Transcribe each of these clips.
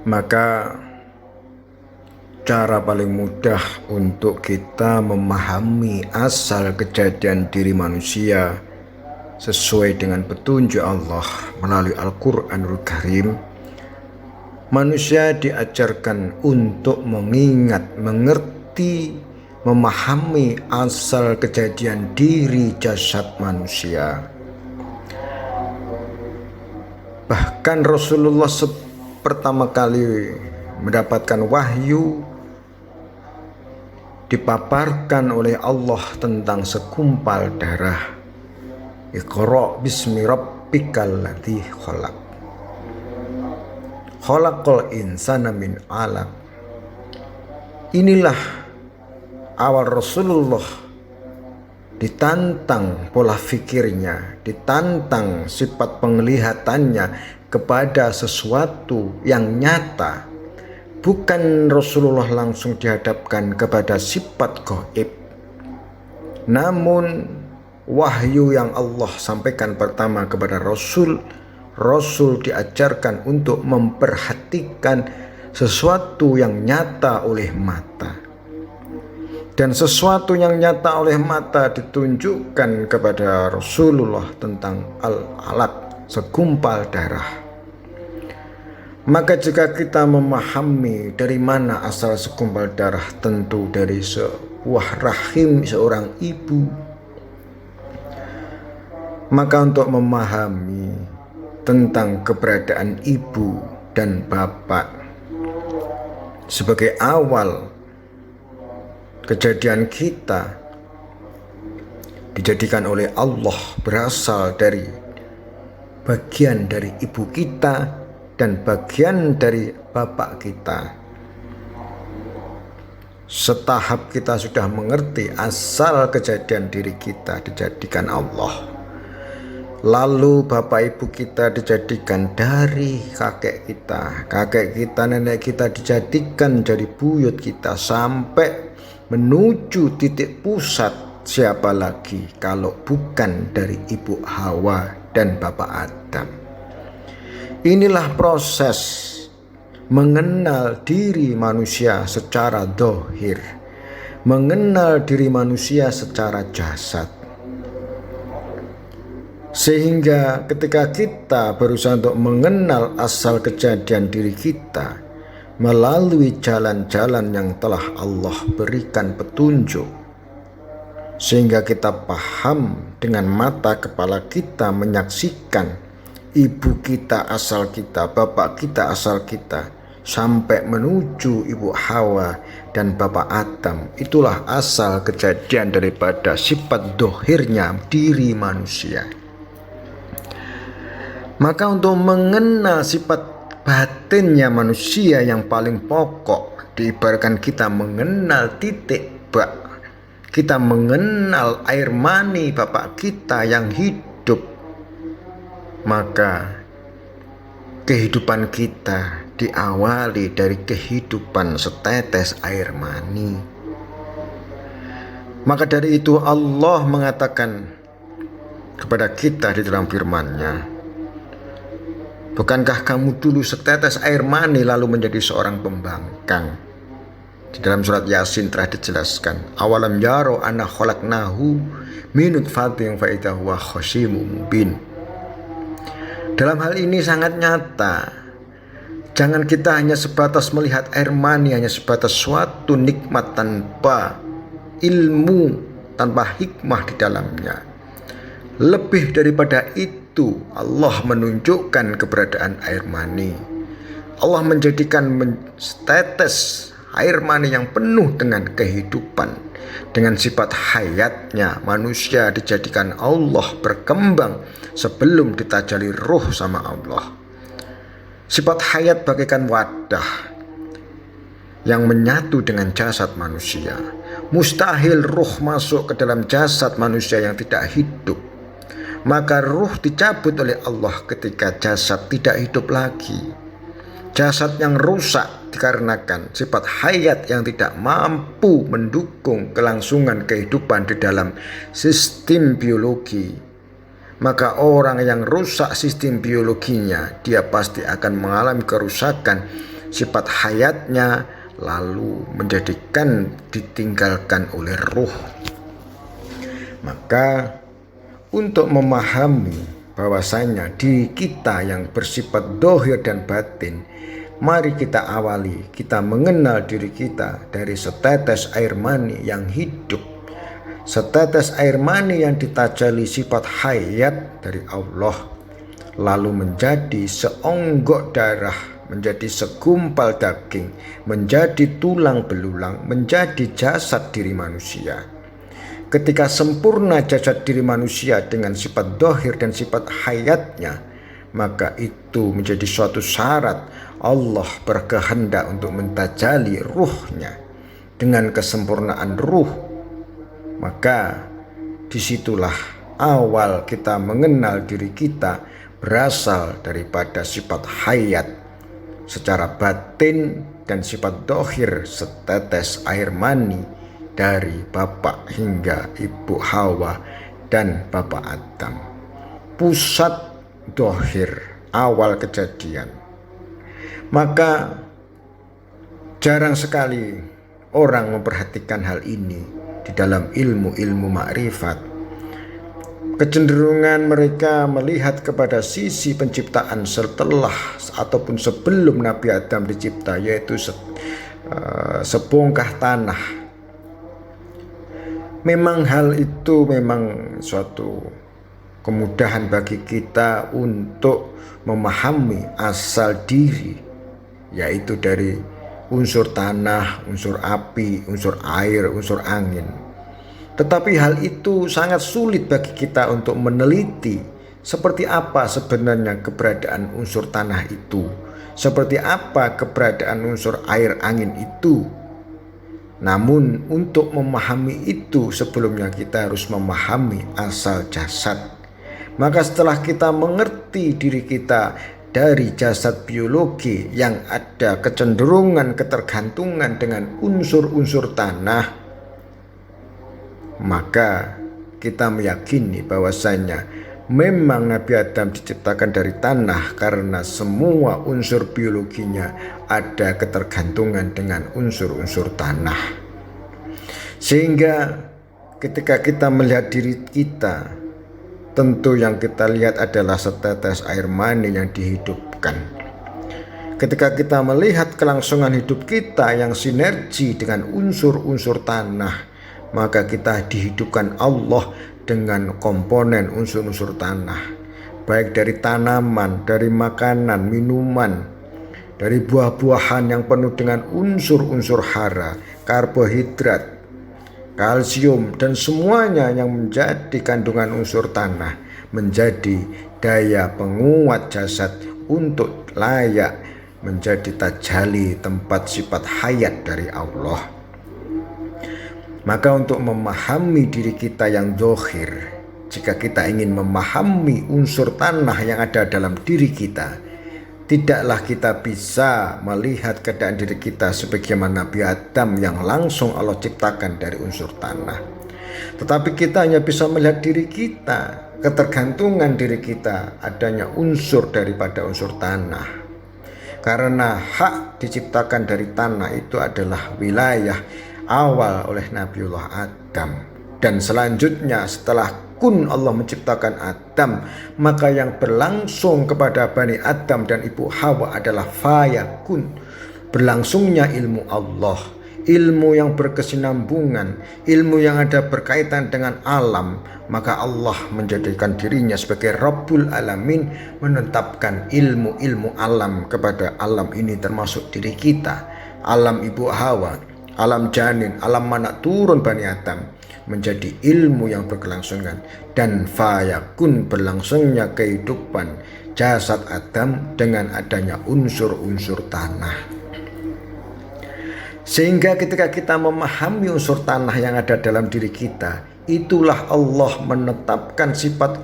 Maka cara paling mudah untuk kita memahami asal kejadian diri manusia sesuai dengan petunjuk Allah melalui Al-Quranul Karim, manusia diajarkan untuk mengingat, mengerti, memahami asal kejadian diri jasad manusia. Bahkan Rasulullah pertama kali mendapatkan wahyu dipaparkan oleh Allah tentang segumpal darah. Iqra bismi rabbikal ladzi khalaq. Khalaqal insana min 'alaq. Inilah awal Rasulullah ditantang pola fikirnya, ditantang sifat penglihatannya kepada sesuatu yang nyata. Bukan Rasulullah langsung dihadapkan kepada sifat gaib, namun wahyu yang Allah sampaikan pertama kepada Rasul diajarkan untuk memperhatikan sesuatu yang nyata oleh mata. Dan sesuatu yang nyata oleh mata ditunjukkan kepada Rasulullah tentang al-alaq, segumpal darah. Maka jika kita memahami dari mana asal segumpal darah, tentu dari sebuah rahim seorang ibu. Maka untuk memahami tentang keberadaan ibu dan bapak sebagai awal kejadian kita dijadikan oleh Allah berasal dari bagian dari ibu kita dan bagian dari bapak kita. Setahap kita sudah mengerti asal kejadian diri kita dijadikan Allah. Lalu bapak ibu kita dijadikan dari kakek kita, nenek kita dijadikan jadi buyut kita sampai menuju titik pusat. Siapa lagi kalau bukan dari ibu Hawa dan bapak Adam? Inilah proses mengenal diri manusia secara dohir, mengenal diri manusia secara jasad. Sehingga ketika kita berusaha untuk mengenal asal kejadian diri kita melalui jalan-jalan yang telah Allah berikan petunjuk, sehingga kita paham dengan mata kepala kita, menyaksikan ibu kita asal kita, bapak kita asal kita, sampai menuju ibu Hawa dan bapak Adam. Itulah asal kejadian daripada sifat dohirnya diri manusia. Maka untuk mengenal sifat batinnya manusia yang paling pokok, diibaratkan kita mengenal titik bak, kita mengenal air mani bapak kita yang hidup, maka kehidupan kita diawali dari kehidupan setetes air mani. Maka dari itu Allah mengatakan kepada kita di dalam firman-Nya, bukankah kamu dulu setetes air mani lalu menjadi seorang pembangkang? Di dalam surat Yasin telah dijelaskan, awalam yaro anna khalaqnahu min nutfatin fa idza huwa khasimun mubin. Dalam hal ini sangat nyata. Jangan kita hanya sebatas melihat air mani, hanya sebatas suatu nikmat tanpa ilmu, tanpa hikmah di dalamnya. Lebih daripada itu, Allah menunjukkan keberadaan air mani. Allah menjadikan setetes air mani yang penuh dengan kehidupan, dengan sifat hayatnya. Manusia dijadikan Allah berkembang sebelum ditajali ruh sama Allah. Sifat hayat bagaikan wadah yang menyatu dengan jasad manusia. Mustahil ruh masuk ke dalam jasad manusia yang tidak hidup. Maka ruh dicabut oleh Allah ketika jasad tidak hidup lagi. Jasad yang rusak dikarenakan sifat hayat yang tidak mampu mendukung kelangsungan kehidupan di dalam sistem biologi. maka orang yang rusak sistem biologinya, dia pasti akan mengalami kerusakan sifat hayatnya, lalu menjadikan ditinggalkan oleh ruh. Maka untuk memahami bahwasanya diri kita yang bersifat dohir dan batin, mari kita awali, kita mengenal diri kita dari setetes air mani yang hidup. Setetes air mani yang ditajali sifat hayat dari Allah, lalu menjadi seonggok darah, menjadi segumpal daging, menjadi tulang belulang, menjadi jasad diri manusia. Ketika sempurna jasad diri manusia dengan sifat dohir dan sifat hayatnya, maka itu menjadi suatu syarat Allah berkehendak untuk mentajali ruhnya. Dengan kesempurnaan ruh, maka disitulah awal kita mengenal diri kita berasal daripada sifat hayat secara batin dan sifat dohir setetes air mani dari Bapak hingga Ibu Hawa dan Bapak Adam. Pusat dohir awal kejadian. Maka jarang sekali orang memperhatikan hal ini di dalam ilmu-ilmu makrifat. Kecenderungan mereka melihat kepada sisi penciptaan setelah ataupun sebelum Nabi Adam dicipta, yaitu sebongkah tanah. Memang hal itu memang suatu kemudahan bagi kita untuk memahami asal diri, yaitu dari unsur tanah, unsur api, unsur air, unsur angin. Tetapi hal itu sangat sulit bagi kita untuk meneliti seperti apa sebenarnya keberadaan unsur tanah itu, seperti apa keberadaan unsur air angin itu. Namun untuk memahami itu sebelumnya kita harus memahami asal jasad. Maka setelah kita mengerti diri kita dari jasad biologi yang ada kecenderungan ketergantungan dengan unsur-unsur tanah, maka kita meyakini bahwasanya memang Nabi Adam diciptakan dari tanah karena semua unsur biologinya ada ketergantungan dengan unsur-unsur tanah. Sehingga ketika kita melihat diri kita, tentu yang kita lihat adalah setetes air mani yang dihidupkan. Ketika kita melihat kelangsungan hidup kita yang sinergi dengan unsur-unsur tanah, maka kita dihidupkan Allah dengan komponen unsur-unsur tanah, baik dari tanaman, dari makanan, minuman, dari buah-buahan yang penuh dengan unsur-unsur hara, karbohidrat, kalsium, dan semuanya yang menjadi kandungan unsur tanah menjadi daya penguat jasad untuk layak menjadi tajali tempat sifat hayat dari Allah. Maka untuk memahami diri kita yang zahir, jika kita ingin memahami unsur tanah yang ada dalam diri kita, tidaklah kita bisa melihat keadaan diri kita sebagaimana Nabi Adam yang langsung Allah ciptakan dari unsur tanah. Tetapi kita hanya bisa melihat diri kita, ketergantungan diri kita adanya unsur daripada unsur tanah. Karena hak diciptakan dari tanah itu adalah wilayah awal oleh Nabiullah Adam. Dan selanjutnya setelah kun Allah menciptakan Adam, maka yang berlangsung kepada Bani Adam dan Ibu Hawa adalah fayakun, berlangsungnya ilmu Allah, ilmu yang berkesinambungan, ilmu yang ada berkaitan dengan alam. Maka Allah menjadikan dirinya sebagai Rabbul Alamin, menetapkan ilmu-ilmu alam kepada alam ini termasuk diri kita, alam Ibu Hawa, alam janin, alam mana turun Bani Adam, menjadi ilmu yang berkelangsungan. Dan fayakun, berlangsungnya kehidupan jasad Adam dengan adanya unsur-unsur tanah. Sehingga ketika kita memahami unsur tanah yang ada dalam diri kita, itulah Allah menetapkan sifat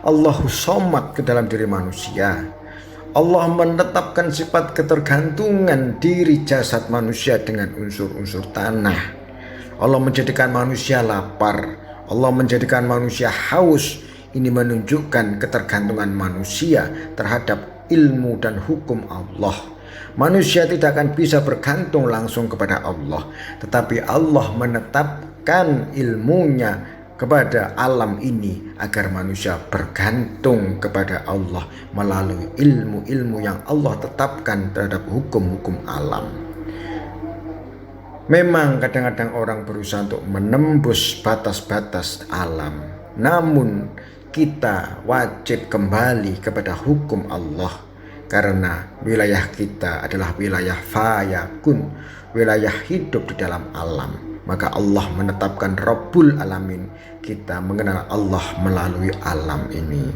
Allahus Somad ke dalam diri manusia. Allah menetapkan sifat ketergantungan diri jasad manusia dengan unsur-unsur tanah. Allah menjadikan manusia lapar, Allah menjadikan manusia haus, Ini menunjukkan ketergantungan manusia terhadap ilmu dan hukum Allah. Manusia tidak akan bisa bergantung langsung kepada Allah, tetapi Allah menetapkan ilmunya kepada alam ini agar manusia bergantung kepada Allah melalui ilmu-ilmu yang Allah tetapkan terhadap hukum-hukum alam. Memang kadang-kadang orang berusaha untuk menembus batas-batas alam, namun kita wajib kembali kepada hukum Allah karena wilayah kita adalah wilayah fayakun, wilayah hidup di dalam alam. Maka Allah menetapkan Rabbul Alamin, kita mengenal Allah melalui alam ini.